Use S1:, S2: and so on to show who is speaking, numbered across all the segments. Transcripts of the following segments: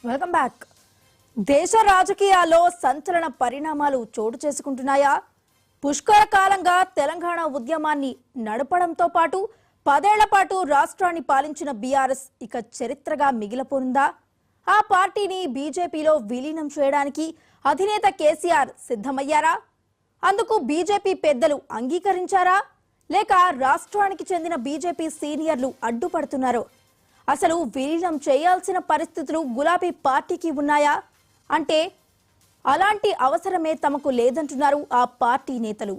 S1: Welcome back. దేశ రాజకీయాల్లో సంచలన పరిణామాలు చోటు చేసుకుంటున్నాయా? పుష్కర కాలంగా తెలంగాణ ఉద్యమాన్ని నడపడంతో పాటు 10 ఏళ్ల పాటు రాష్ట్రాన్ని పాలించిన బీఆర్ఎస్ ఇక చరిత్రగా మిగిలిపోనుందా? ఆ పార్టీని బీజేపీలో విలీనం చేయడానికి అధినేత కేసీఆర్ సిద్ధమయ్యారా? అందుకు బీజేపీ పెద్దలు అంగీకరించారా? లేక రాష్ట్రానికి చెందిన బీజేపీ సీనియర్లు అడ్డుపడుతున్నారో? అసలు విలీనం చేయాల్సిన పరిస్థితులు గులాబీ పార్టీకి ఉన్నాయా అంటే అలాంటి అవసరమే తమకు లేదంటున్నారు ఆ పార్టీ నేతలు.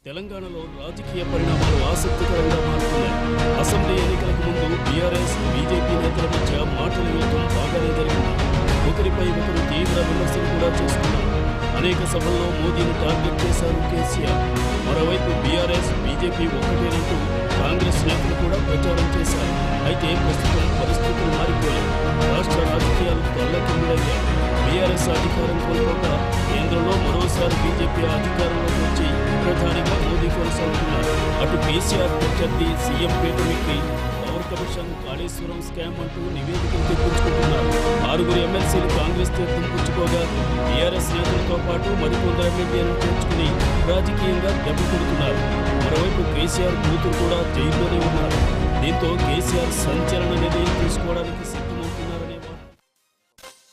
S2: తెలంగాణలో రాజకీయ పరిణామాలు ఆసక్తికరంగా మారుతున్నాయి. అసెంబ్లీ ఎన్నికలకు ముందు బీఆర్ఎస్, బీజేపీ నేతల మధ్య మాటల యుద్ధం బాగానే జరిగింది. ఒకరిపై ఒకరు తీవ్ర విమర్శలు కూడా చేసుకున్నారు. అనేక సభల్లో మోదీని టార్గెట్ చేశారు కేసీఆర్. మరోవైపు బీఆర్ఎస్, బీజేపీ ఒక్కటేనంటూ కాంగ్రెస్ నేతలు కూడా ప్రచారం చేశారు. అయితే ప్రస్తుతం పరిస్థితులు మారిపోయాయి. రాష్ట్ర రాజకీయాలు తల్లకిందులయ్యాయి. బీఆర్ఎస్ అధికారం కోల్పోక కేంద్రంలో మరోసారి బీజేపీ అధికారంలోకి వచ్చి ప్రధానిగా మోదీ కొనసాగుతున్నారు. అటు కేసీఆర్ ప్రత్యర్థి సీఎం పేటమికి పవర్ కమిషన్ కాళేశ్వరం స్కామ్ అంటూ నివేదికలు తెప్పించుకుంటున్నారు. 6 ఎమ్మెల్సీలు కాంగ్రెస్ తీర్థం పుచ్చుకోగా టీఆర్ఎస్ నేతలతో పాటు మరికొందరు ఎమ్మెల్యేలను చేర్చుకుని రాజకీయంగా దెబ్బతిడుతున్నారు. మరోవైపు కేసీఆర్ కూతురు కూడా జైల్లోనే ఉన్నారు. దీంతో కేసీఆర్ సంచలన నిర్ణయం తీసుకోవడానికి